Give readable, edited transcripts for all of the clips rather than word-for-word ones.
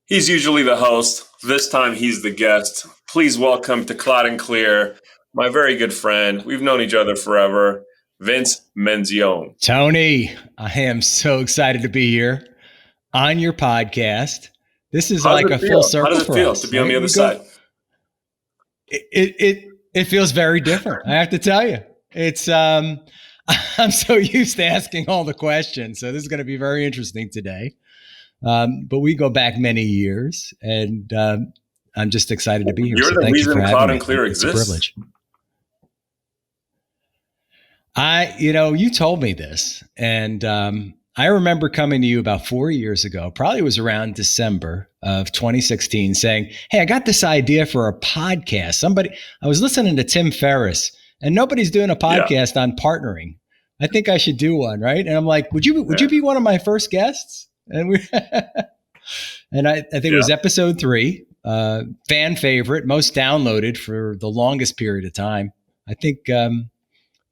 He's usually the host. This time he's the guest. Please welcome to Cloud and Clear, my very good friend. We've known each other forever, Vince Menzione. Tony, I am so excited to be here on your podcast. This is like a full circle for us. How does it feel to be on the other side? It feels very different. I have to tell you, it's I'm so used to asking all the questions, so this is going to be very interesting today. But we go back many years, and I'm just excited to be here. You're so the thank reason you for Cloud having and Clear me. exists. It's a privilege. You told me this, and I remember coming to you about 4 years ago, probably was around December of 2016, saying, "Hey, I got this idea for a podcast." I was listening to Tim Ferriss, and nobody's doing a podcast on partnering. I think I should do one, right? And I'm like, would you be one of my first guests? And I think it was episode 3, fan favorite, most downloaded for the longest period of time. I think.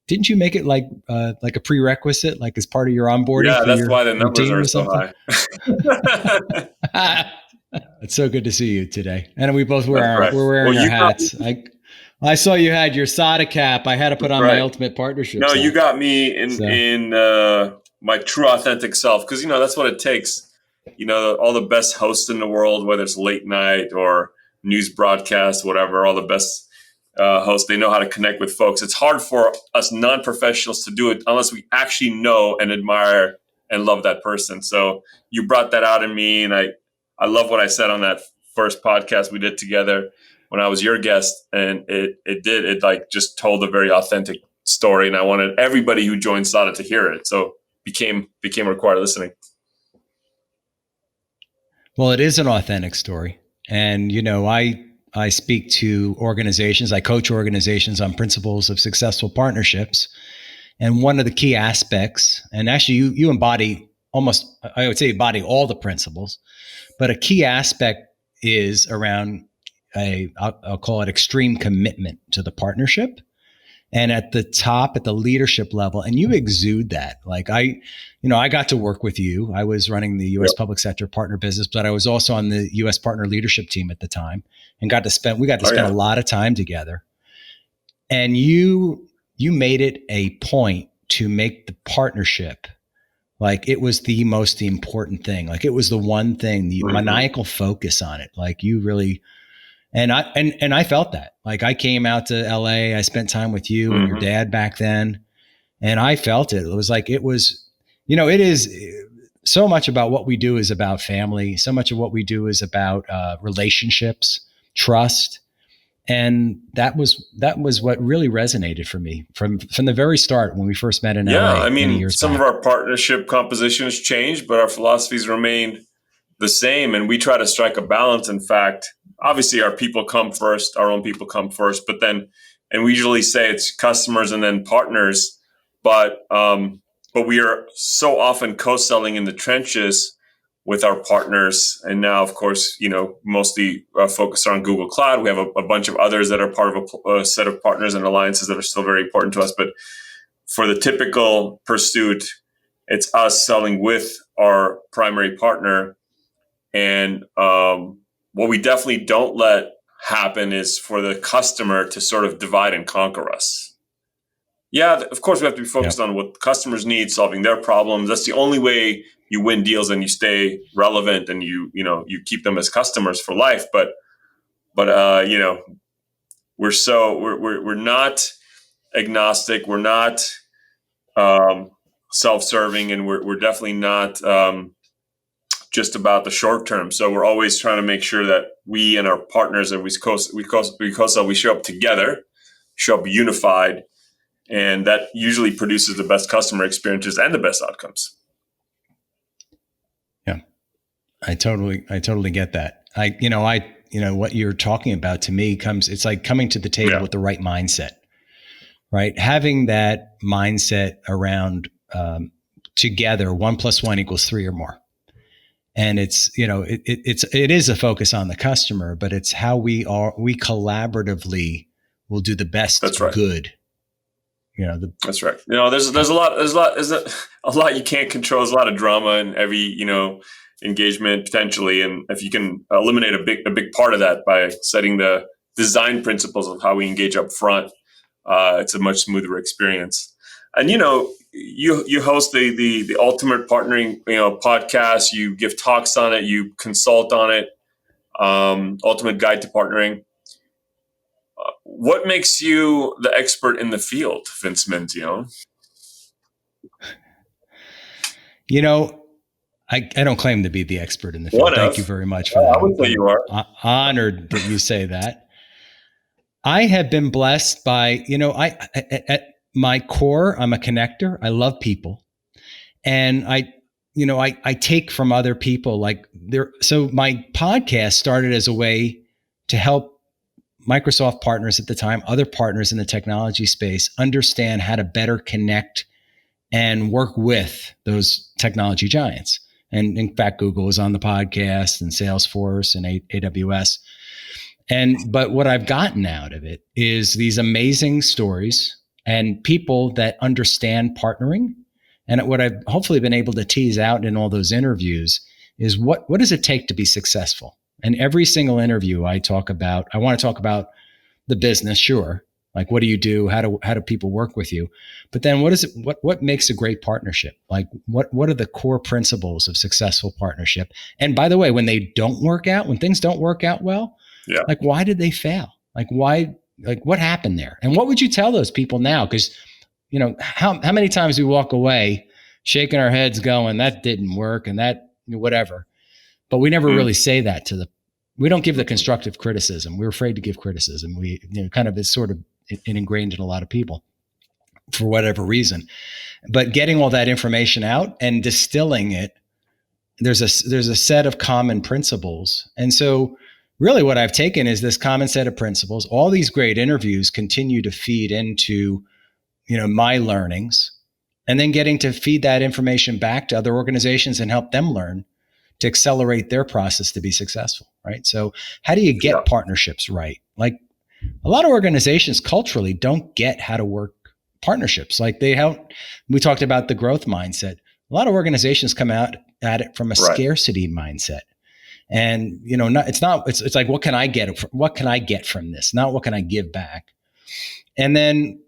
Didn't you make it like a prerequisite, like as part of your onboarding? Yeah, that's why the numbers are so high. It's so good to see you today. And we both we're wearing our hats. I saw you had your SADA cap. I had to put on my Ultimate Partnership. No, you got me in my true authentic self, because that's what it takes. All the best hosts in the world, whether it's late night or news broadcast, whatever, all the best hosts, they know how to connect with folks. It's hard for us non-professionals to do it unless we actually know and admire and love that person. So you brought that out in me, and I love what I said on that first podcast we did together when I was your guest, and it like just told a very authentic story, and I wanted everybody who joined SADA to hear it. So became required listening. Well, it is an authentic story, and I speak to organizations, I coach organizations on principles of successful partnerships. And one of the key aspects, and actually you embody I would say embody all the principles, but a key aspect is around I'll call it extreme commitment to the partnership. And at the top, at the leadership level, and you exude that. Like I got to work with you. I was running the U.S. public sector partner business, but I was also on the U.S. partner leadership team at the time, and we got to spend a lot of time together. And you made it a point to make the partnership like it was the most important thing. Like it was the one thing, the maniacal focus on it. Like you really. And I felt that. Like I came out to LA, I spent time with you and your dad back then, and I felt it. It was like it is so much about what we do is about family. So much of what we do is about relationships, trust, and that was what really resonated for me from the very start when we first met in LA. Yeah, I mean, some of our partnership composition has changed, but our philosophies remain the same, and we try to strike a balance. In fact, obviously our people come first, our own people come first, but we usually say it's customers and then partners, but we are so often co-selling in the trenches with our partners. And now, of course, mostly focused on Google Cloud. We have a bunch of others that are part of a set of partners and alliances that are still very important to us. But for the typical pursuit, it's us selling with our primary partner. And what we definitely don't let happen is for the customer to sort of divide and conquer us. Yeah, of course, we have to be focused on what customers need, solving their problems. That's the only way you win deals and you stay relevant and you keep them as customers for life. But we're not agnostic. We're not self-serving, and we're definitely not just about the short term. So we're always trying to make sure that we and our partners, and we show up together, show up unified, and that usually produces the best customer experiences and the best outcomes. Yeah, I totally get that. What you're talking about to me it's like coming to the table with the right mindset, right? Having that mindset around together, 1 + 1 = 3 or more. And it's, it is a focus on the customer, but it's how we collaboratively will do the best good. That's right. There's a lot you can't control. There's a lot of drama in engagement potentially, and if you can eliminate a big part of that by setting the design principles of how we engage up front, it's a much smoother experience. And you host the ultimate partnering podcast. You give talks on it. You consult on it. Ultimate Guide to Partnering. What makes you the expert in the field, Vince Menzione? I don't claim to be the expert in the field. Thank you very much for that. I would say you are. Honored that you say that. I have been blessed by, at my core, I'm a connector. I love people. And I take from other people so my podcast started as a way to help Microsoft partners at the time, other partners in the technology space, understand how to better connect and work with those technology giants. And in fact, Google is on the podcast, and Salesforce and AWS. But what I've gotten out of it is these amazing stories and people that understand partnering. And what I've hopefully been able to tease out in all those interviews is what does it take to be successful? And every single interview I want to talk about the business, sure. Like, what do you do? How do people work with you? But then what makes a great partnership? Like, what are the core principles of successful partnership? And by the way, when things don't work out well, like, why did they fail? Like, what happened there? And what would you tell those people now? Because, how many times we walk away shaking our heads going, that didn't work and that whatever. But we never really say that we don't give the constructive criticism. We're afraid to give criticism. We, kind of is sort of ingrained in a lot of people for whatever reason. But getting all that information out and distilling it, there's a set of common principles. And so really what I've taken is this common set of principles. All these great interviews continue to feed into, my learnings, and then getting to feed that information back to other organizations and help them learn to accelerate their process to be successful, right? So how do you get partnerships right? Like, a lot of organizations culturally don't get how to work partnerships. Like, we talked about the growth mindset. A lot of organizations come out at it from a scarcity mindset. And, it's like, what can I get from this? Not what can I give back? And then,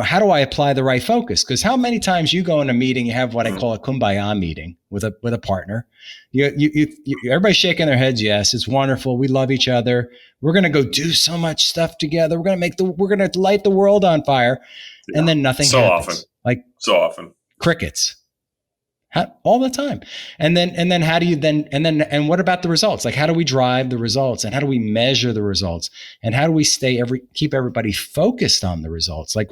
how do I apply the right focus? Because how many times you go in a meeting, you have what I call a kumbaya meeting with a partner. Everybody's shaking their heads. Yes, it's wonderful. We love each other. We're going to go do so much stuff together. We're going to light the world on fire. Yeah. And then nothing happens. So often. Crickets. All the time. And then how do you and what about the results? Like, how do we drive the results, and how do we measure the results, and how do we keep everybody focused on the results? Like,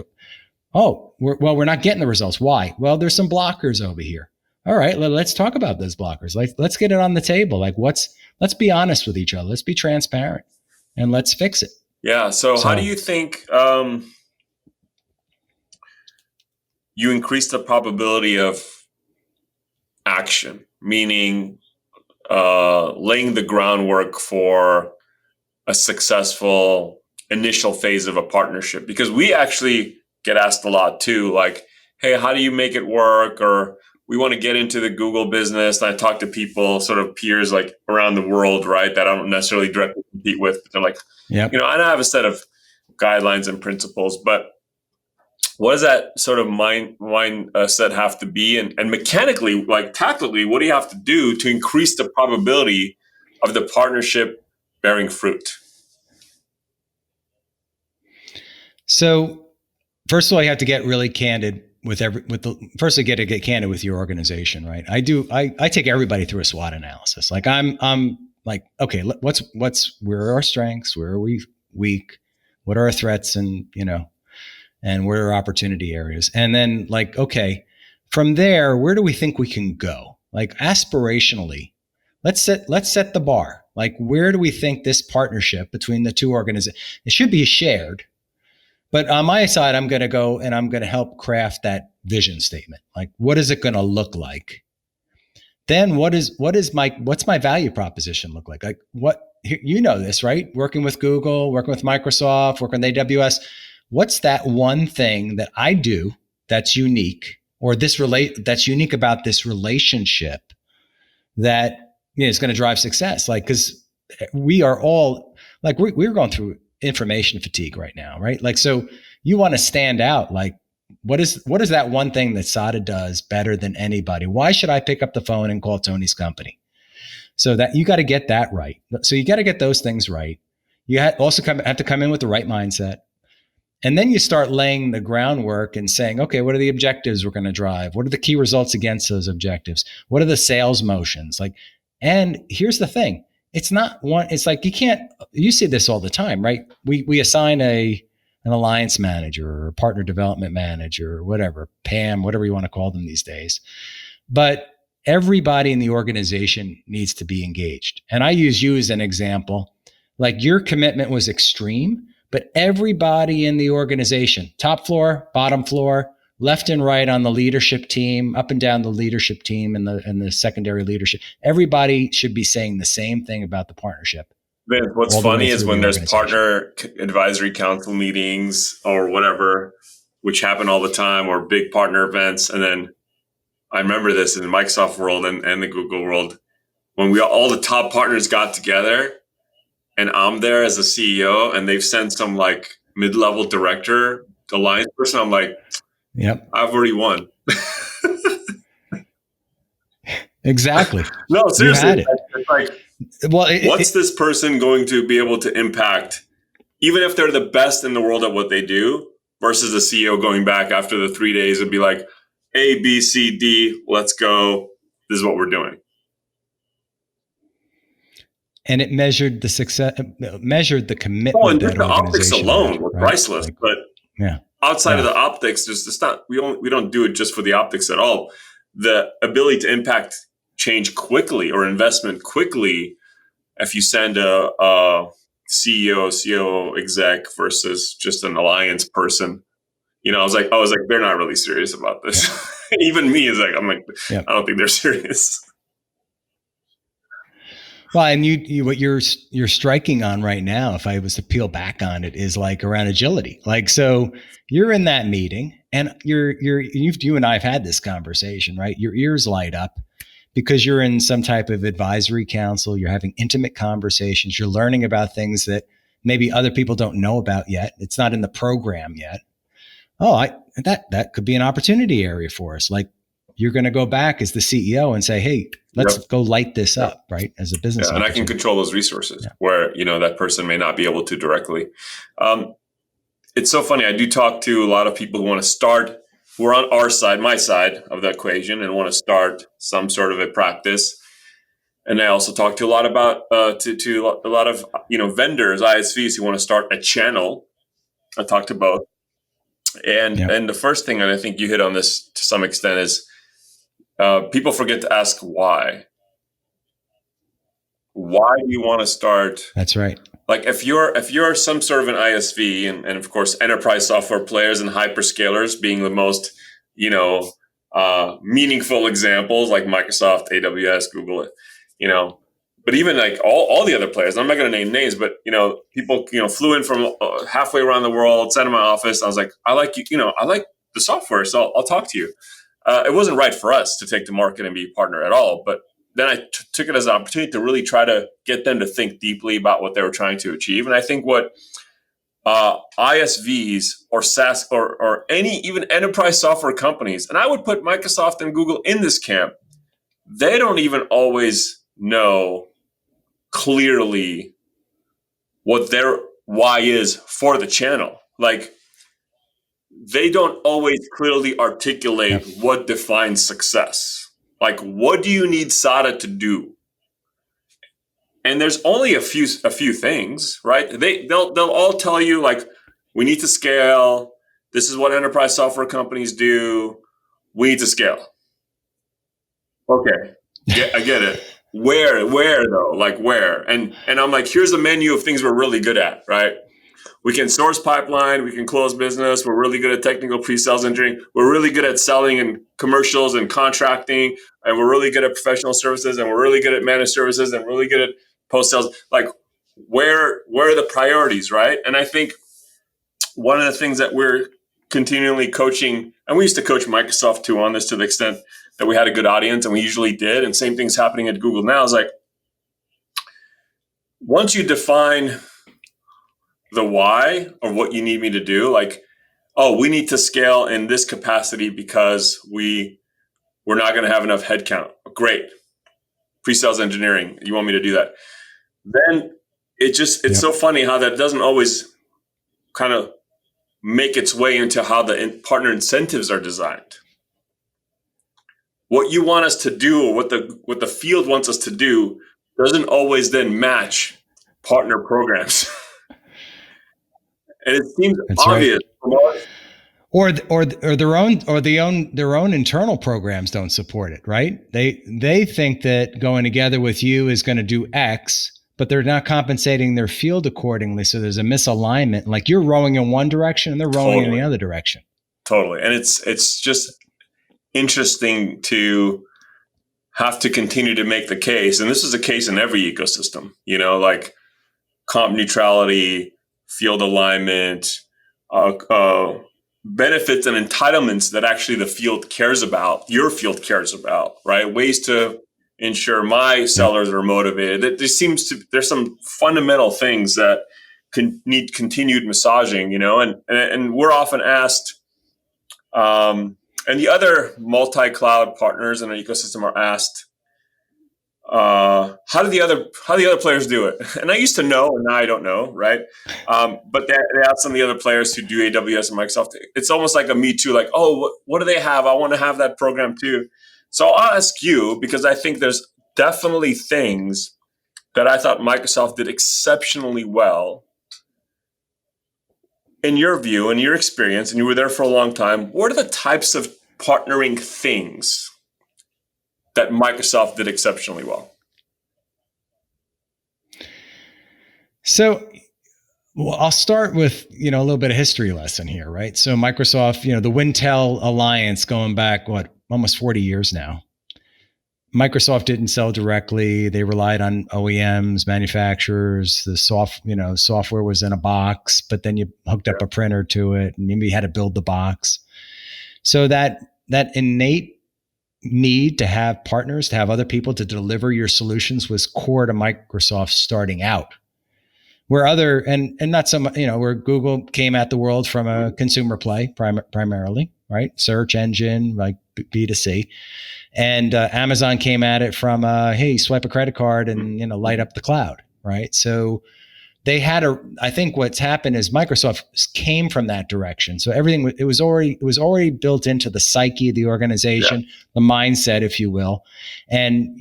we're not getting the results. Why? Well, there's some blockers over here. All right, let's talk about those blockers. Like, let's get it on the table. Like, let's be honest with each other. Let's be transparent, and let's fix it. Yeah. So how do you think you increase the probability of action, meaning laying the groundwork for a successful initial phase of a partnership? Because we actually get asked a lot too, like, hey, how do you make it work? Or we want to get into the Google business. And I talk to people, sort of peers like around the world, right, that I don't necessarily directly compete with. But they're like, I have a set of guidelines and principles, but what does that sort of mindset have to be? And mechanically, like tactically, what do you have to do to increase the probability of the partnership bearing fruit? So first of all, you have to get really candid first you get to get candid with your organization, right? I take everybody through a SWOT analysis. Like, I'm like, okay, where are our strengths? Where are we weak? What are our threats? And where are opportunity areas? And then, like, okay, from there, where do we think we can go? Like, aspirationally, let's set the bar. Like, where do we think this partnership between the two organizations, it should be shared. But on my side, I'm going to go and I'm going to help craft that vision statement. Like, what is it going to look like? Then what's my value proposition look like? Like, this, right? Working with Google, working with Microsoft, working with AWS. What's that one thing that I do that's unique, or that's unique about this relationship that it's going to drive success. Like, because we are all like, we're going through information fatigue right now, right? Like, so you want to stand out. Like, what is that one thing that SADA does better than anybody? Why should I pick up the phone and call Tony's company? So that you got to get that right. So you got to get those things right. You also have to come in with the right mindset. And then you start laying the groundwork and saying, okay, what are the objectives we're going to drive? What are the key results against those objectives? What are the sales motions? Like, and here's the thing. It's not one, it's like, you see this all the time, right? We assign an alliance manager or a partner development manager or whatever, PAM, whatever you want to call them these days. But everybody in the organization needs to be engaged. And I use you as an example. Like, your commitment was extreme, but everybody in the organization, top floor, bottom floor, left and right on the leadership team, up and down the leadership team and the secondary leadership, everybody should be saying the same thing about the partnership. Vince, what's funny is when there's partner advisory council meetings or whatever, which happen all the time, or big partner events. And then I remember this in the Microsoft world and the Google world, when all the top partners got together and I'm there as a CEO and they've sent some like mid-level director, alliance person. I'm like, yep, I've already won. Exactly. No, seriously. It's like, what's this person going to be able to impact, even if they're the best in the world at what they do, versus the CEO going back after the 3 days and be like, A, B, C, D, let's go. This is what we're doing. And it measured the success, measured the commitment. Oh, and just the optics alone was priceless. Like, but outside of the optics, it's not. We don't do it just for the optics at all. The ability to impact change quickly or investment quickly, if you send a CEO, COO, exec versus just an alliance person. You know, I was like, they're not really serious about this. Yeah. Even me is like, I don't think they're serious. Well, and you what you're striking on right now, if I was to peel back on it, is like around agility. Like, so you're in that meeting and you and I have had this conversation, right? Your ears light up because you're in some type of advisory council. You're having intimate conversations. You're learning about things that maybe other people don't know about yet. It's not in the program yet. Oh, that could be an opportunity area for us. Like, you're going to go back as the CEO and say, hey, let's go light this up, right? As a business. And I can control those resources where, that person may not be able to directly. It's so funny. I do talk to a lot of people who want to start, who are on our side, my side of the equation, and want to start some sort of a practice. And I also talk to a lot about, to a lot of, vendors, ISVs who want to start a channel. I talk to both. And the first thing, and I think you hit on this to some extent, is people forget to ask why. Why do you want to start? That's right. Like, if you're some sort of an ISV, and of course enterprise software players and hyperscalers being the most meaningful examples, like Microsoft, AWS, Google, but even like all the other players. I'm not going to name names, but people flew in from halfway around the world, sat in my office. I was like, I like you, I like the software, so I'll talk to you. It wasn't right for us to take to market and be a partner at all. But then I took it as an opportunity to really try to get them to think deeply about what they were trying to achieve. And I think what ISVs or SaaS or any even enterprise software companies, and I would put Microsoft and Google in this camp, they don't even always know clearly what their why is for the channel. Like, they don't always clearly articulate what defines success. Like, what do you need SADA to do? And there's only a few things, right? They'll all tell you, like, we need to scale. This is what enterprise software companies do. We need to scale. Okay, I get it. Where though? Like, where? And I'm like, here's a menu of things we're really good at, right? We can source pipeline, we can close business. We're really good at technical pre-sales engineering. We're really good at selling and commercials and contracting. And we're really good at professional services. And we're really good at managed services. And really good at post-sales. Like, where are the priorities, right? And I think one of the things that we're continually coaching, and we used to coach Microsoft too on this to the extent that we had a good audience, and we usually did. And same thing's happening at Google now. Is like, once you define the why or what you need me to do, like, oh, we need to scale in this capacity because we're not going to have enough headcount. Great. Pre-sales engineering, you want me to do that? Then it's so funny how that doesn't always kind of make its way into how the partner incentives are designed. What you want us to do, or what the field wants us to do, doesn't always then match partner programs. And it seems That's obvious. right. Or their own internal programs don't support it, right? They think that going together with you is going to do X, but they're not compensating their field accordingly. So there's a misalignment. Like you're rowing in one direction and they're rowing in the other direction. Totally. And it's just interesting to have to continue to make the case. And this is a case in every ecosystem, like comp neutrality, field alignment, benefits and entitlements that actually the field cares about, your field cares about, right? Ways to ensure my sellers are motivated. There's some fundamental things that need continued massaging, and we're often asked, and the other multi-cloud partners in our ecosystem are asked, how do the other players do it? And I used to know, and now I don't know, right? But they ask some of the other players who do AWS and Microsoft. It's almost like a me too, like, oh, what do they have? I want to have that program too. So I'll ask you, because I think there's definitely things that I thought Microsoft did exceptionally well. In your view, in your experience, and you were there for a long time, what are the types of partnering things that Microsoft did exceptionally well? So, I'll start with, a little bit of history lesson here, right? So Microsoft, the Wintel Alliance going back, almost 40 years now. Microsoft didn't sell directly. They relied on OEMs, manufacturers. The software was in a box, but then you hooked up a printer to it and maybe you had to build the box. So that innate need to have partners, to have other people to deliver your solutions was core to Microsoft starting out. Where where Google came at the world from a consumer play primarily, right? Search engine, like B2C. And Amazon came at it from, hey, swipe a credit card and, light up the cloud, right? So they had I think what's happened is Microsoft came from that direction. So everything, it was already built into the psyche of the organization, the mindset, if you will. And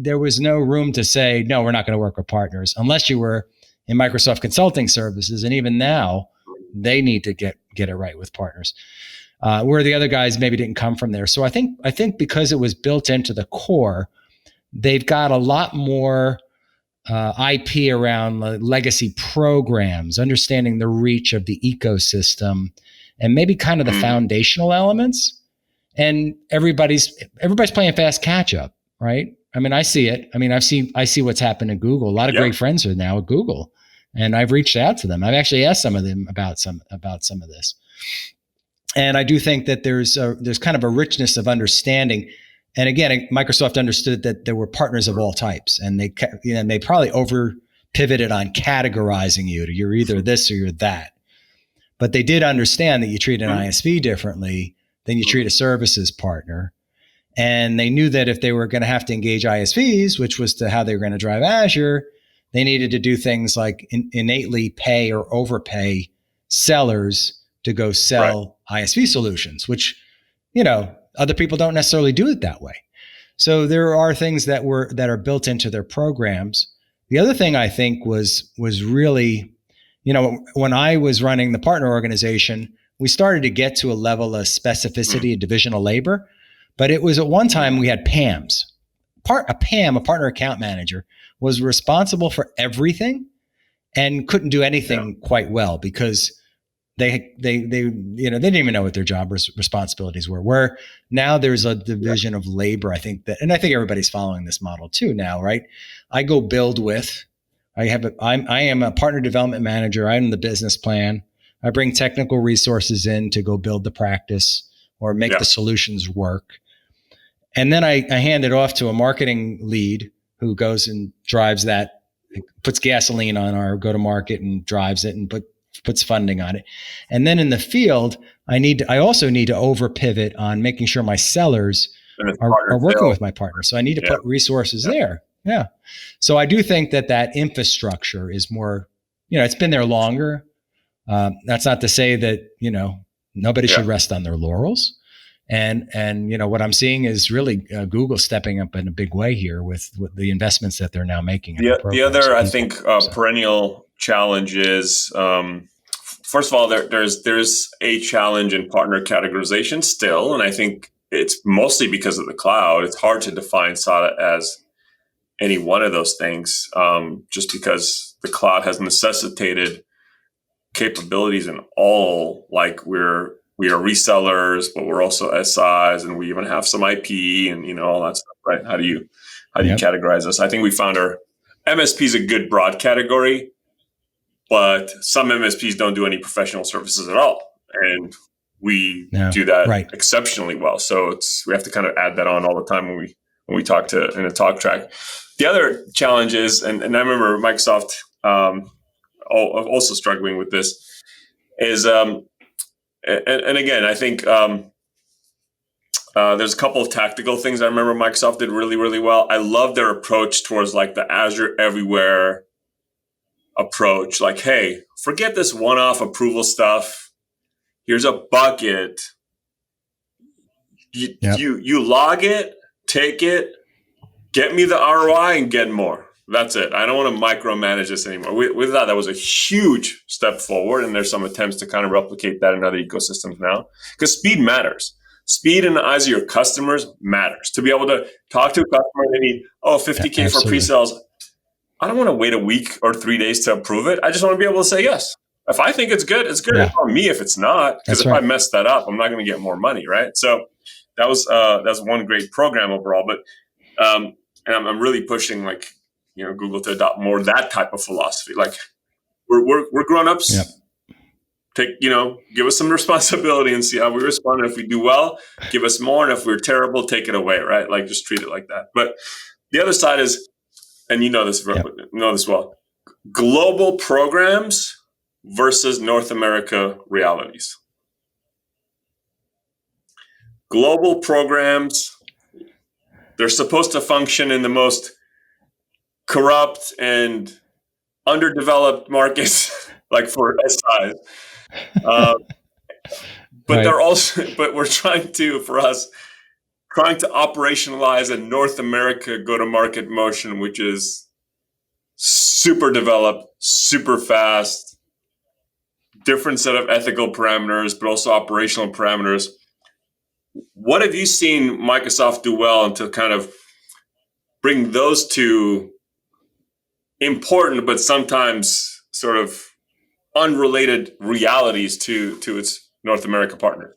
there was no room to say, no, we're not going to work with partners unless you were in Microsoft Consulting Services. And even now they need to get it right with partners. Where the other guys maybe didn't come from there. So I think because it was built into the core, they've got a lot more IP around legacy programs, understanding the reach of the ecosystem, and maybe kind of the foundational elements. And everybody's playing fast catch up, right? I mean, I see it. I mean, I see what's happened at Google. A lot of great friends are now at Google, and I've reached out to them. I've actually asked some of them about some of this. And I do think that there's kind of a richness of understanding. And again, Microsoft understood that there were partners of all types, and they probably over pivoted on categorizing you to you're either this or you're that. But they did understand that you treat an ISV differently than you treat a services partner. And they knew that if they were going to have to engage ISVs, which was to how they were going to drive Azure, they needed to do things like innately pay or overpay sellers to go sell ISV solutions, which, other people don't necessarily do it that way. So there are things that are built into their programs. The other thing I think was really, when I was running the partner organization, we started to get to a level of specificity and division of labor, but it was at one time we had PAMs. A partner account manager, was responsible for everything and couldn't do anything quite well because they didn't even know what their job responsibilities were. Where now there's a division of labor. I think everybody's following this model too now, right? I go build with. I am a partner development manager. I'm the business plan. I bring technical resources in to go build the practice or make the solutions work. And then I hand it off to a marketing lead who goes and drives that, puts gasoline on our go-to-market and drives it and puts funding on it. And then in the field, I also need to over pivot on making sure my sellers are working with my partners. So I need to put resources there. Yeah. So I do think that infrastructure is more, it's been there longer. That's not to say that, nobody should rest on their laurels. And what I'm seeing is really Google stepping up in a big way here with the investments that they're now making. The other, I think, perennial challenge is, first of all, there's a challenge in partner categorization still, and I think it's mostly because of the cloud. It's hard to define SADA as any one of those things, just because the cloud has necessitated capabilities in all, like we are resellers, but we're also SIs, and we even have some IP and all that stuff, right? How do you categorize us? I think we found our MSP is a good broad category, but some MSPs don't do any professional services at all, and we do that exceptionally well. So we have to kind of add that on all the time when we talk in a talk track. The other challenge is, and I remember Microsoft also struggling with this, is and again, I think there's a couple of tactical things I remember Microsoft did really, really well. I love their approach towards like the Azure Everywhere approach. Like, hey, forget this one-off approval stuff. Here's a bucket. You log it, take it, get me the ROI, and get more. That's it. I don't want to micromanage this anymore. We thought that was a huge step forward, and there's some attempts to kind of replicate that in other ecosystems now, because speed matters. Speed in the eyes of your customers matters. To be able to talk to a customer, they need, $50K for pre-sales. I don't want to wait a week or 3 days to approve it. I just want to be able to say yes. If I think it's good, it's good. It's on me if it's not, because I mess that up, I'm not going to get more money, right? So that's one great program overall. But and I'm really pushing Google to adopt more that type of philosophy. Like we're grown-ups. Yep. Give us some responsibility and see how we respond. And if we do well, give us more. And if we're terrible, take it away, right? Like just treat it like that. But the other side is, and know this well, global programs versus North America realities. Global programs, they're supposed to function in the most corrupt and underdeveloped markets, like for SIs. But they're also, but we're trying to operationalize a North America go-to-market motion, which is super developed, super fast, different set of ethical parameters, but also operational parameters. What have you seen Microsoft do well and to kind of bring those two important, but sometimes sort of unrelated realities to its North America partner?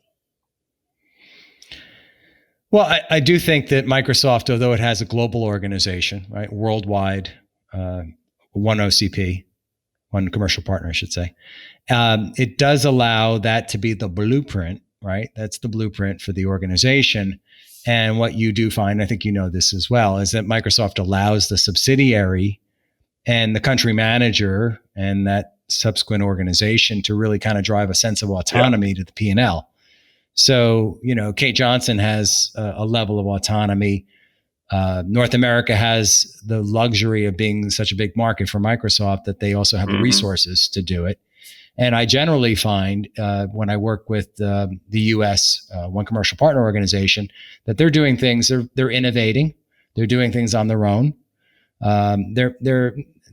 Well, I do think that Microsoft, although it has a global organization, right, worldwide, one OCP, one commercial partner, I should say, it does allow that to be the blueprint, right? That's the blueprint for the organization. And what you do find, I think this as well, is that Microsoft allows the subsidiary and the country manager and that subsequent organization to really kind of drive a sense of autonomy to the P&L. So, Kate Johnson has a level of autonomy. North America has the luxury of being such a big market for Microsoft that they also have the resources to do it. And I generally find when I work with the US One Commercial Partner Organization that they're doing things, they're innovating, they're doing things on their own.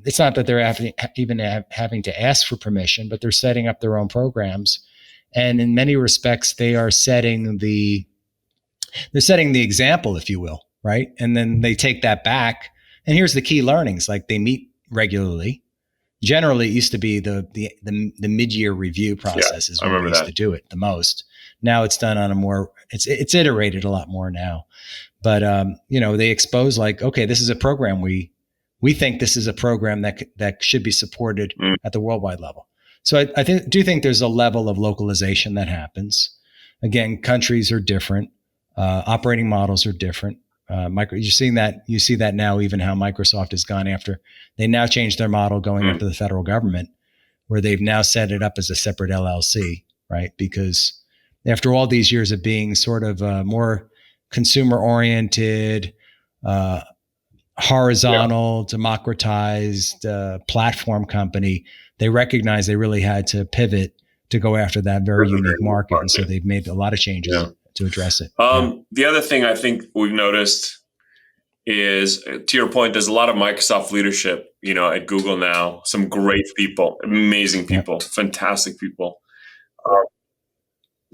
It's not that they're having to ask for permission, but they're setting up their own programs. And in many respects, they are setting the example, if you will, right? And then they take that back. And here's the key learnings: like they meet regularly. Generally, it used to be the mid-year review process is when we used to do it the most. Now it's done on it's iterated a lot more now. But they expose okay, this is a program we think this is a program that should be supported at the worldwide level. So I do think there's a level of localization that happens. Again, countries are different, operating models are different. You see that now, even how Microsoft has gone after. They now changed their model going after the federal government, where they've now set it up as a separate LLC, right? Because after all these years of being sort of more consumer oriented, horizontal, democratized platform company, they recognized they really had to pivot to go after that very unique market. And so they've made a lot of changes to address it. The other thing I think we've noticed is, to your point, there's a lot of Microsoft leadership, at Google now. Some great people, amazing people, fantastic people.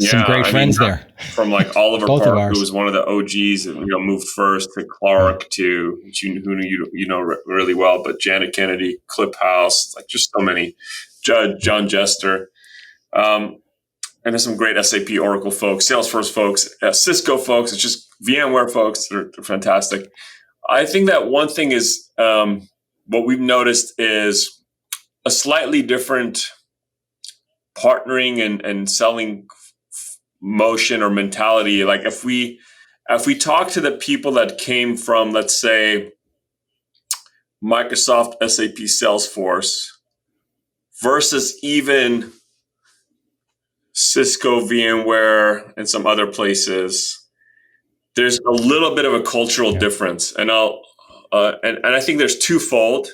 Some great friends there. From like Oliver Park, who was one of the OGs, and moved first, to Clark, to who you know really well, but Janet Kennedy, Clip House, like just so many, John Jester, and there's some great SAP, Oracle folks, Salesforce folks, Cisco folks. It's just VMware folks. They're fantastic. I think that one thing is what we've noticed is a slightly different partnering and selling motion or mentality. Like if we talk to the people that came from, let's say, Microsoft, SAP, Salesforce versus even Cisco, VMware, and some other places, there's a little bit of a cultural difference. And I think there's twofold.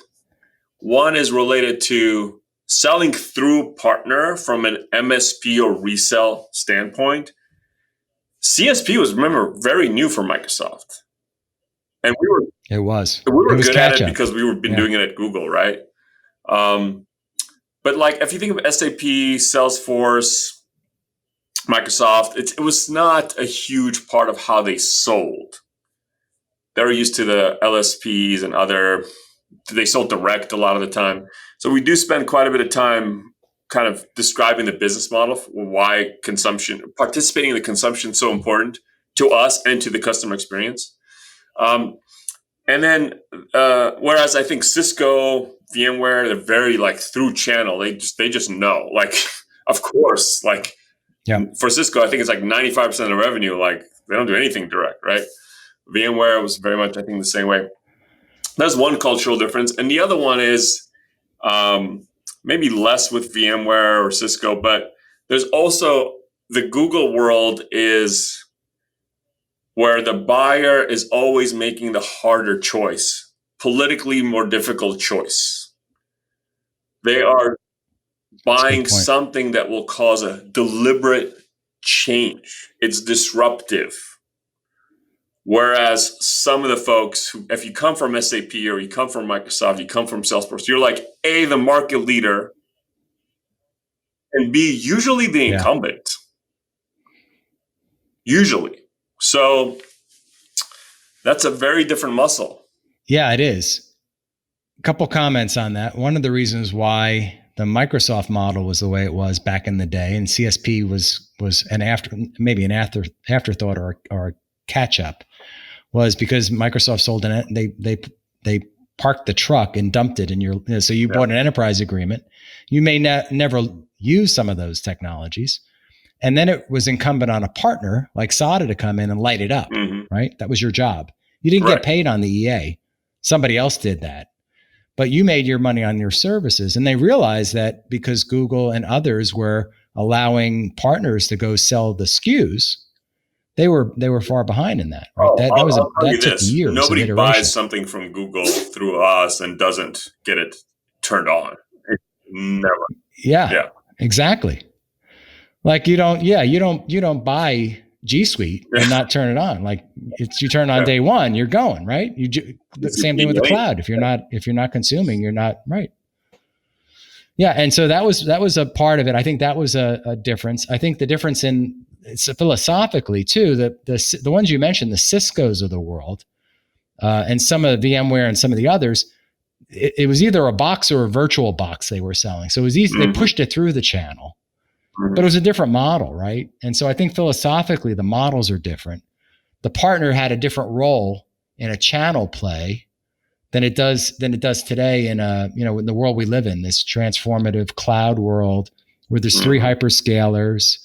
One is related to selling through partner from an MSP or resell standpoint. CSP was, remember, very new for Microsoft. And we were good at it because we were been doing it at Google, right? But like if you think of SAP, Salesforce, Microsoft, it was not a huge part of how they sold. They were used to the LSPs and they sold direct a lot of the time. So we do spend quite a bit of time kind of describing the business model, why participating in the consumption is so important to us and to the customer experience. And then, whereas I think Cisco, VMware, they're very like through channel. They just know, like, of course, like for Cisco, I think it's like 95% of the revenue. Like they don't do anything direct, right? VMware was very much, I think, the same way. That's one cultural difference. And the other one is maybe less with VMware or Cisco, but there's also the Google world is where the buyer is always making the harder choice, politically more difficult choice. They are buying something that will cause a deliberate change. It's disruptive. Whereas some of the folks who, if you come from SAP or you come from Microsoft, you come from Salesforce, you're like A, the market leader, and B, usually the incumbent. Usually. So that's a very different muscle. Yeah, it is. A couple comments on that. One of the reasons why the Microsoft model was the way it was back in the day, and CSP was an afterthought or a catch up, was because Microsoft sold it. They parked the truck and dumped it in your. So you bought an enterprise agreement. You may never use some of those technologies, and then it was incumbent on a partner like SADA to come in and light it up. Mm-hmm. Right, that was your job. You didn't get paid on the EA. Somebody else did that. But you made your money on your services. And they realized that because Google and others were allowing partners to go sell the SKUs, they were far behind in that. Right? That took years. Nobody buys something from Google through us and doesn't get it turned on. Never. Yeah. Exactly. Like you don't buy G Suite and not turn it on. Like you turn it on day one, you're going, right? The same thing with the cloud. If you're not consuming, you're not right. Yeah. And so that was a part of it. I think that was a difference. I think the difference it's philosophically too, the ones you mentioned, the Ciscos of the world, and some of the VMware and some of the others, it was either a box or a virtual box they were selling. So it was easy. Mm-hmm. They pushed it through the channel. But it was a different model, right? And so I think philosophically, the models are different. The partner had a different role in a channel play than it does today in in the world we live in, this transformative cloud world where there's three hyperscalers.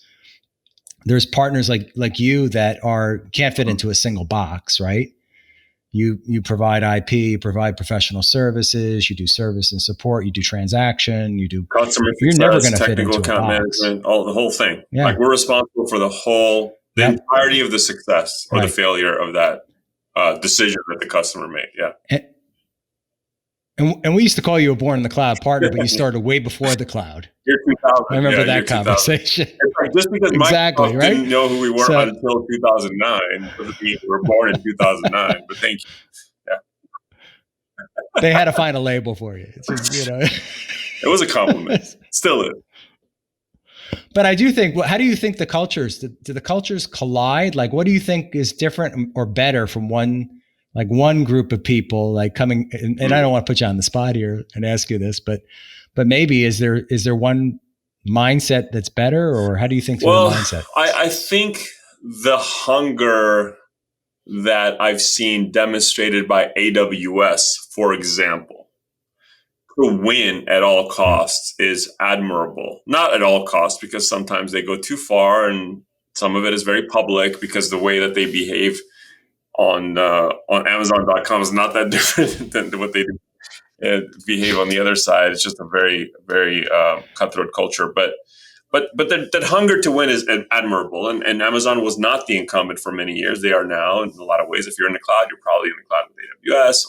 There's partners like you that can't fit into a single box, right? You provide IP, you provide professional services, you do service and support, you do transaction, you do customer you're never success, going to fit technical into a account box. management, the whole thing. Yeah. Like we're responsible for the Yep. entirety of the success or the Right. failure of that decision that the customer made. Yeah. And we used to call you a born in the cloud partner, but you started way before the cloud. Year 2000. I remember year that conversation. It's like just because Exactly, Microsoft right? didn't know who we were So- until 2009 doesn't mean we were born in 2009. But thank you. They had to find a label for you. It's just, It was a compliment. Still is. But I do think, how do you think the cultures, do the cultures collide? Like, what do you think is different or better from one group of people like coming, and I don't want to put you on the spot here and ask you this, but maybe is there one mindset that's better, or how do you think through the mindset? I think the hunger that I've seen demonstrated by AWS, for example, to win at all costs is admirable. Not at all costs, because sometimes they go too far, and some of it is very public because the way that they behave on Amazon.com is not that different than what they behave on the other side. It's just a very, very cutthroat culture. But that hunger to win is admirable. And Amazon was not the incumbent for many years. They are now in a lot of ways. If you're in the cloud, you're probably in the cloud with AWS.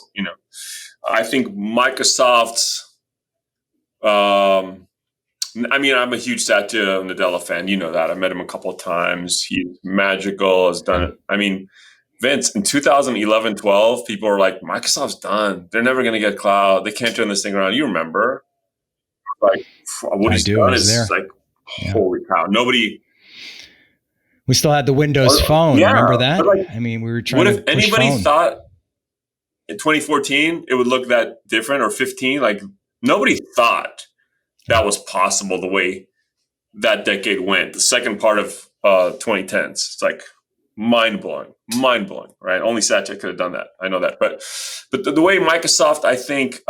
I think Microsoft's, I'm a huge Satya Nadella fan. You know that. I met him a couple of times. He's magical, has done it. I mean, Vince, in 2011, 12, people were like, Microsoft's done. They're never going to get cloud. They can't turn this thing around. You remember? Like, what he's done is like, holy cow. Nobody. We still had the Windows Phone. Yeah, remember that? Like, we were trying to push phone. What if anybody thought in 2014 it would look that different, or 15? Like, nobody thought that was possible the way that decade went. The second part of 2010s. It's like mind-blowing, right? Only Satya could have done that. I know that. But the way Microsoft, I think,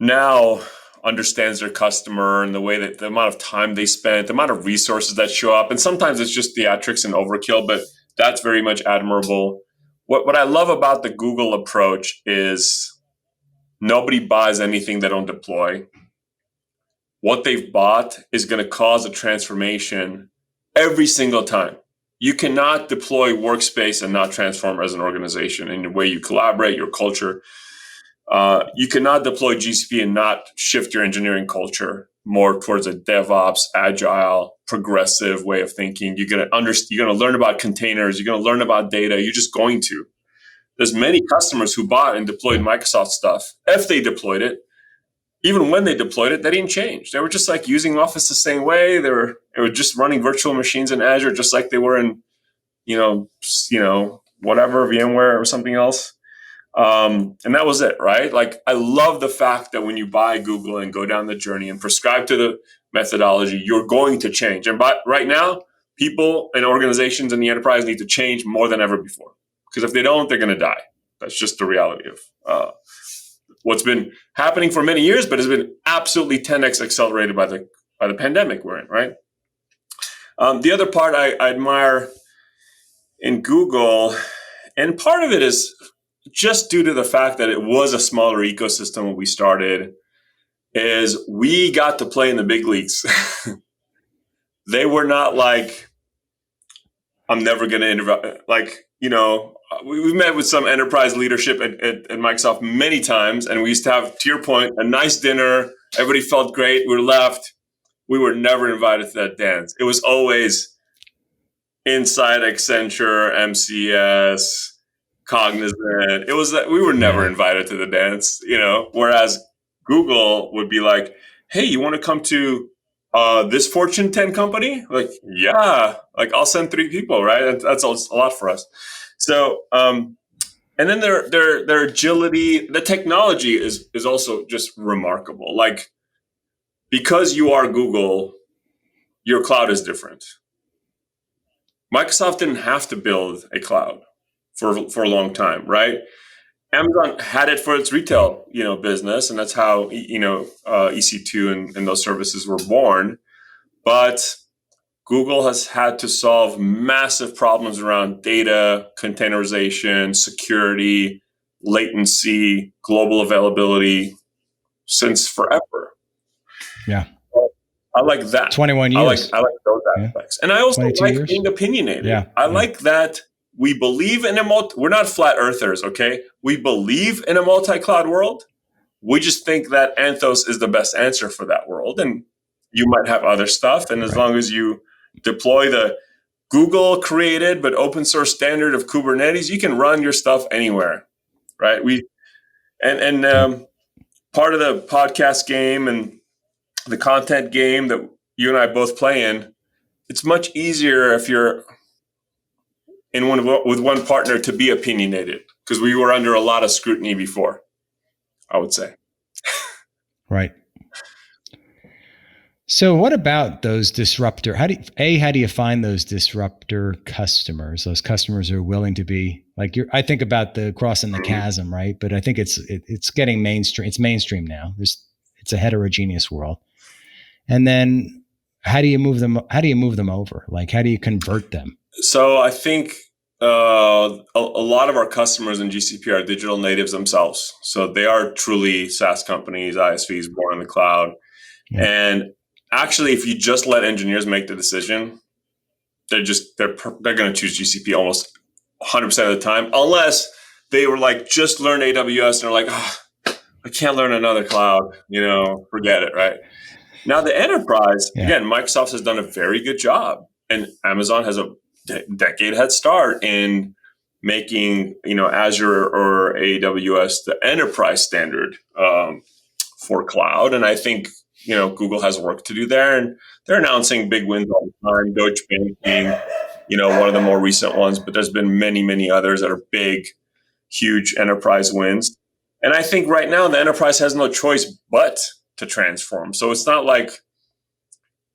now understands their customer, and the way that the amount of time they spent, the amount of resources that show up, and sometimes it's just theatrics and overkill, but that's very much admirable. What I love about the Google approach is nobody buys anything they don't deploy. What they've bought is going to cause a transformation every single time. You cannot deploy Workspace and not transform as an organization in the way you collaborate, your culture. You cannot deploy GCP and not shift your engineering culture more towards a DevOps, agile, progressive way of thinking. You're going to learn about containers. You're going to learn about data. You're just going to. There's many customers who bought and deployed Microsoft stuff. If they deployed it, even when they deployed it, they didn't change. They were just like using Office the same way. They were just running virtual machines in Azure, just like they were in, whatever, VMware or something else. And that was it, right? Like, I love the fact that when you buy Google and go down the journey and prescribe to the methodology, you're going to change. And right now, people and organizations in the enterprise need to change more than ever before. Because if they don't, they're going to die. That's just the reality of what's been happening for many years, but has been absolutely 10x accelerated by the pandemic we're in, right? The other part I admire in Google, and part of it is just due to the fact that it was a smaller ecosystem when we started, is we got to play in the big leagues. They were not like, I'm never going to interrupt. Like, we've met with some enterprise leadership at Microsoft many times, and we used to have, to your point, a nice dinner. Everybody felt great. We left. We were never invited to that dance. It was always inside Accenture, MCS, Cognizant. It was that we were never invited to the dance, whereas Google would be like, hey, you want to come to this Fortune 10 company? Like, yeah, like I'll send 3 people, right? That's a lot for us. So, and then their agility, the technology is also just remarkable. Like, because you are Google, your cloud is different. Microsoft didn't have to build a cloud for a long time, right? Amazon had it for its retail, business, and that's how EC2 and those services were born. But Google has had to solve massive problems around data, containerization, security, latency, global availability since forever. Yeah. I like that. 21 years. I like those aspects. And I also like years. being opinionated. Yeah. I like that we believe in we're not flat earthers, okay? We believe in a multi-cloud world. We just think that Anthos is the best answer for that world. And you might have other stuff. And as long as you deploy the Google created but open source standard of Kubernetes, you can run your stuff anywhere, right? Part of the podcast game and the content game that you and I both play in, it's much easier if you're in with one partner to be opinionated, because we were under a lot of scrutiny before, I would say. Right. So what about those disruptor? How do you find those disruptor customers? Those customers who are willing to be like I think about the crossing the chasm, right? But I think it's getting mainstream. It's mainstream now. It's a heterogeneous world. And then how do you move them? How do you move them over? Like, how do you convert them? So I think a lot of our customers in GCP are digital natives themselves. So they are truly SaaS companies, ISVs born in the cloud. Yeah. And actually, if you just let engineers make the decision, they're going to choose GCP almost 100% of the time, unless they were like, just learn AWS and they're like, oh, I can't learn another cloud, forget it, right? Now the enterprise, again, Microsoft has done a very good job, and Amazon has a decade head start in making, Azure or AWS the enterprise standard for cloud. And I think, Google has work to do there, and they're announcing big wins all the time. Deutsche Bank being, one of the more recent ones, but there's been many, many others that are big, huge enterprise wins. And I think right now the enterprise has no choice but to transform. So it's not like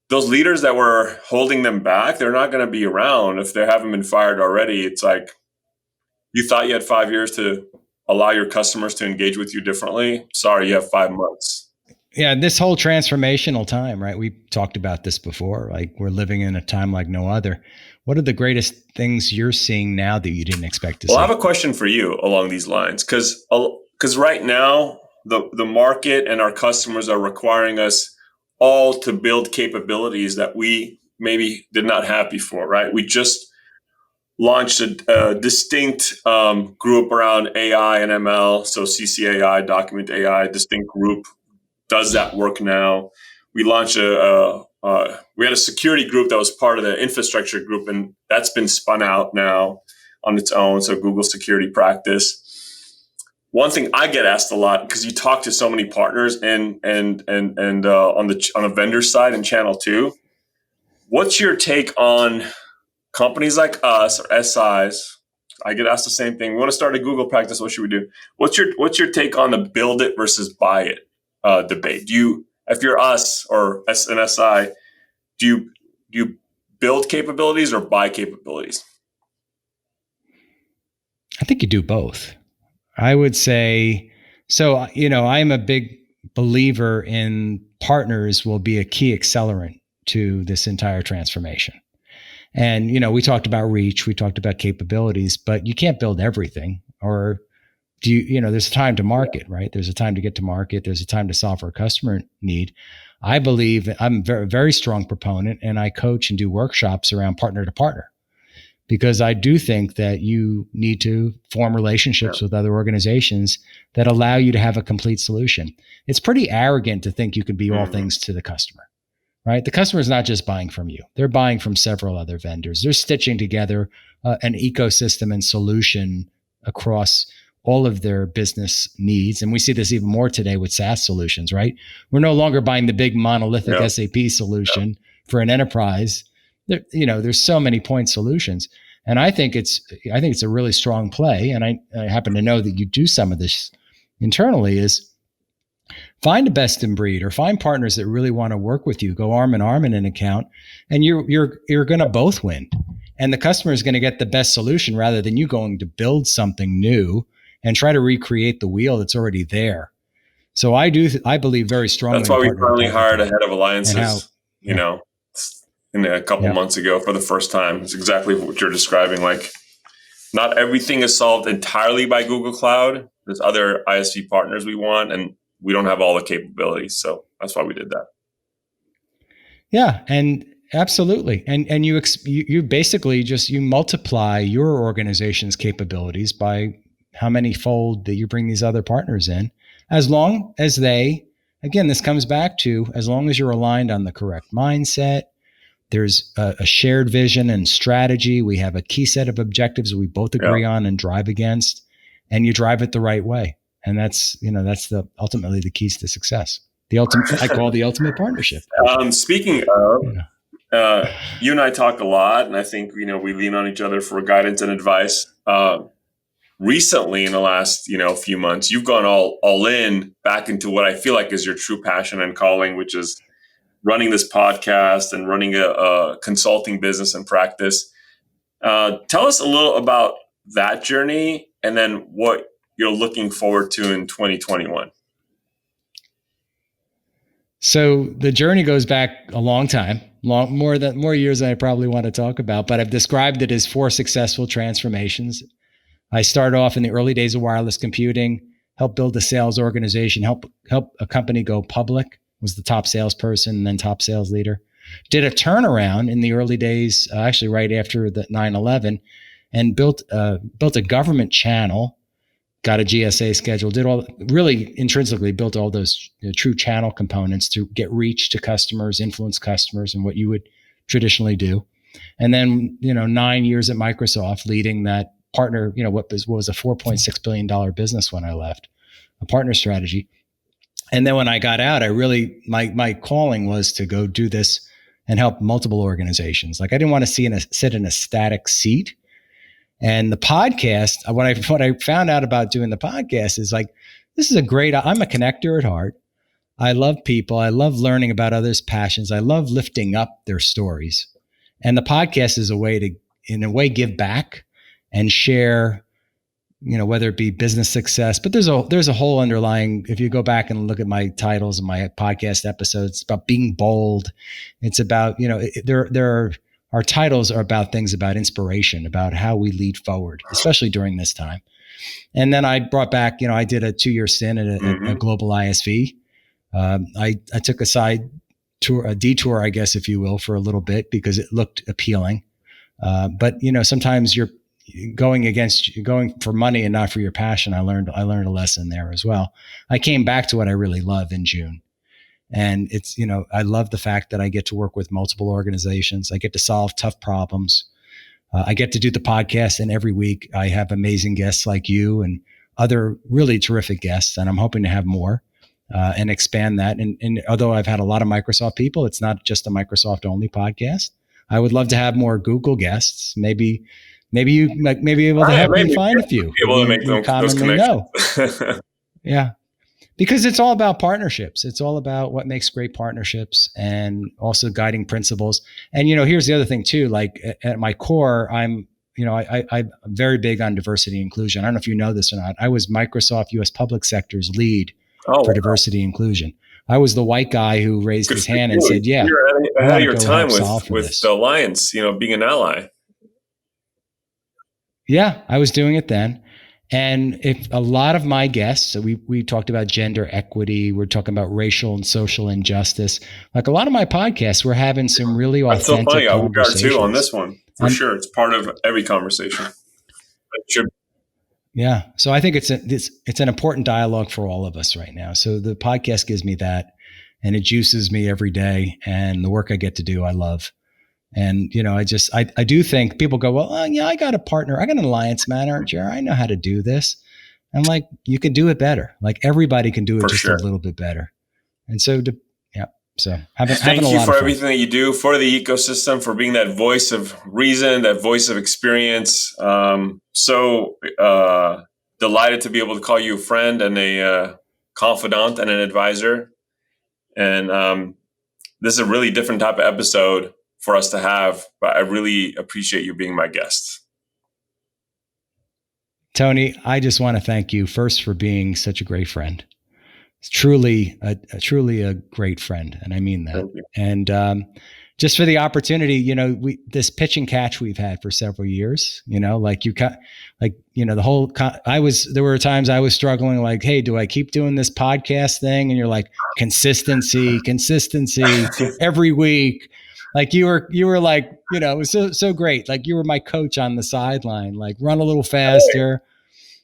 those leaders that were holding them back, they're not going to be around if they haven't been fired already. It's like, you thought you had 5 years to allow your customers to engage with you differently. Sorry, you have 5 months. Yeah, this whole transformational time, right? We talked about this before. Like, we're living in a time like no other. What are the greatest things you're seeing now that you didn't expect to see? Well, I have a question for you along these lines, because right now the market and our customers are requiring us all to build capabilities that we maybe did not have before, right? We just launched a distinct group around AI and ML. So CCAI, Document AI, distinct group does that work now. We launched we had a security group that was part of the infrastructure group, and that's been spun out now on its own. So Google Security Practice. One thing I get asked a lot, because you talk to so many partners and on the vendor side and channel too. What's your take on companies like us or SIs? I get asked the same thing. We want to start a Google practice. What should we do? What's your take on the build it versus buy it debate? If you're us or an SI, do you build capabilities or buy capabilities? I think you do both. I would say, so, I'm a big believer in partners will be a key accelerant to this entire transformation. And, we talked about reach, we talked about capabilities, but you can't build everything. Or there's a time to market, right? There's a time to get to market. There's a time to solve for a customer need. I believe I'm a very, very strong proponent, and I coach and do workshops around partner to partner, because I do think that you need to form relationships with other organizations that allow you to have a complete solution. It's pretty arrogant to think you can be all things to the customer, right? The customer is not just buying from you. They're buying from several other vendors. They're stitching together an ecosystem and solution across all of their business needs. And we see this even more today with SaaS solutions, right? We're no longer buying the big monolithic SAP solution for an enterprise. There's so many point solutions. And I think it's a really strong play. And I happen to know that you do some of this internally, is find a best in breed or find partners that really want to work with you, go arm in arm in an account, and you're going to both win. And the customer is going to get the best solution rather than you going to build something new and try to recreate the wheel that's already there. So I believe very strongly. That's why we finally hired a head of alliances. a couple months ago for the first time. It's exactly what you're describing. Like, not everything is solved entirely by Google Cloud. There's other ISV partners we want, and we don't have all the capabilities. So that's why we did that. Yeah, and absolutely. And you basically just you multiply your organization's capabilities by how many fold that you bring these other partners in, as long as they, again, this comes back to as long as you're aligned on the correct mindset. There's a shared vision and strategy. We have a key set of objectives we both agree on and drive against, and you drive it the right way. And that's ultimately the keys to success. The ultimate, I call the ultimate partnership. Speaking of, you and I talk a lot, and I think, we lean on each other for guidance and advice. Recently, in the last, few months, you've gone all in back into what I feel like is your true passion and calling, which is running this podcast and running a consulting business and practice. Tell us a little about that journey, and then what you're looking forward to in 2021. So the journey goes back a long time, more years than I probably want to talk about, but I've described it as 4 successful transformations. I started off in the early days of wireless computing, helped build a sales organization, help a company go public, was the top salesperson and then top sales leader. Did a turnaround in the early days, actually right after the 9/11, and built a government channel, got a GSA schedule, really intrinsically built all those true channel components to get reach to customers, influence customers, and what you would traditionally do. And then, 9 years at Microsoft leading that partner, what was a $4.6 billion business when I left, a partner strategy. And then when I got out, my calling was to go do this and help multiple organizations. Like, I didn't want to sit in a static seat. And the podcast, what I found out about doing the podcast is like, this is I'm a connector at heart. I love people. I love learning about others' passions. I love lifting up their stories. And the podcast is a way to, in a way, give back and share, whether it be business success, but there's a whole underlying, if you go back and look at my titles and my podcast episodes, it's about being bold. It's about, our titles are about things about inspiration, about how we lead forward, especially during this time. And then I brought back, I did a 2-year stint at a global ISV. I took a detour, I guess, if you will, for a little bit because it looked appealing. But sometimes you're going for money and not for your passion. I learned a lesson there as well. I came back to what I really love in June. And it's, I love the fact that I get to work with multiple organizations. I get to solve tough problems. I get to do the podcast, and every week I have amazing guests like you and other really terrific guests. And I'm hoping to have more and expand that. And although I've had a lot of Microsoft people, it's not just a Microsoft only podcast. I would love to have more Google guests. Maybe you may be able to help me find a few. Able to make those connections. Yeah. Because it's all about partnerships. It's all about what makes great partnerships and also guiding principles. And, here's the other thing too, like at my core, I'm very big on diversity and inclusion. I don't know if you know this or not. I was Microsoft US Public Sector's lead for diversity and inclusion. I was the white guy who raised his hand and said, yeah. You're ahead of your time with the Alliance, being an ally. Yeah, I was doing it then. And if a lot of my guests, so we talked about gender equity, we're talking about racial and social injustice. Like a lot of my podcasts, we're having some really authentic conversations. That's so funny. We got 2 on this one for sure. It's part of every conversation. Yeah. So I think it's an important dialogue for all of us right now. So the podcast gives me that, and it juices me every day. And the work I get to do, I love. And, I do think people go, well, I got a partner. I got an alliance manager. I know how to do this. I'm like, you can do it better. Like everybody can do it a little bit better. And so, thank you for everything that you do for the ecosystem, for being that voice of reason, that voice of experience. So delighted to be able to call you a friend and a confidant and an advisor. And this is a really different type of episode for us to have, but I really appreciate you being my guest. Tony, I just want to thank you first for being such a great friend. It's truly a great friend. And I mean that. And just for the opportunity, this pitch and catch we've had for several years, there were times I was struggling like, hey, do I keep doing this podcast thing? And you're like, consistency every week. Like you were like, it was so great. Like you were my coach on the sideline, like run a little faster.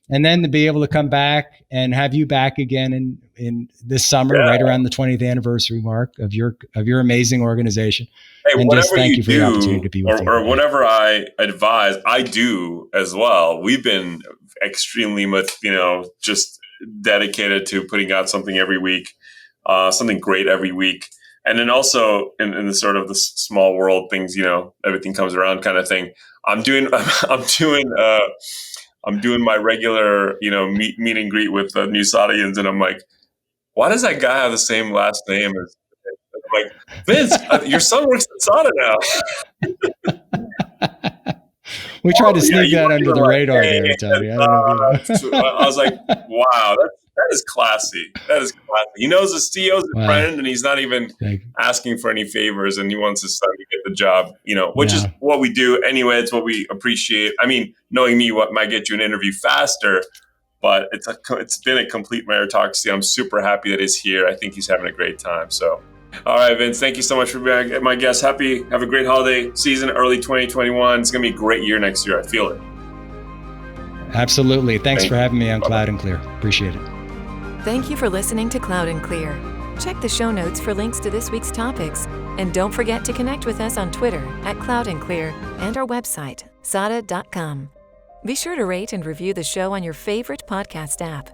And then to be able to come back and have you back again in this summer, right around the 20th anniversary mark of your amazing organization. Hey, and just thank you for do, the opportunity to be with you. Or whatever I advise, I do as well. We've been extremely much, just dedicated to putting out something every week, something great every week. And then also in the sort of the small world things, everything comes around kind of thing. I'm doing my regular, meet and greet with the new Saudians, and I'm like, why does that guy have the same last name as? I'm like, Vince, your son works at Sada now. We tried to sneak that under the radar there, Tony. I don't know if you know. I was like, wow, that is classy. That is classy. He knows the CEO's a friend, and he's not even asking for any favors, and he wants his son to get the job, which is what we do anyway. It's what we appreciate. I mean, knowing me, what might get you an interview faster, but it's been a complete meritocracy. I'm super happy that he's here. I think he's having a great time. So, all right, Vince, thank you so much for being my guest. Have a great holiday season, early 2021. It's going to be a great year next year. I feel it. Absolutely. Thanks for having me on Cloud and Clear. Appreciate it. Thank you for listening to Cloud and Clear. Check the show notes for links to this week's topics. And don't forget to connect with us on Twitter @Cloud and Clear and our website, sada.com. Be sure to rate and review the show on your favorite podcast app.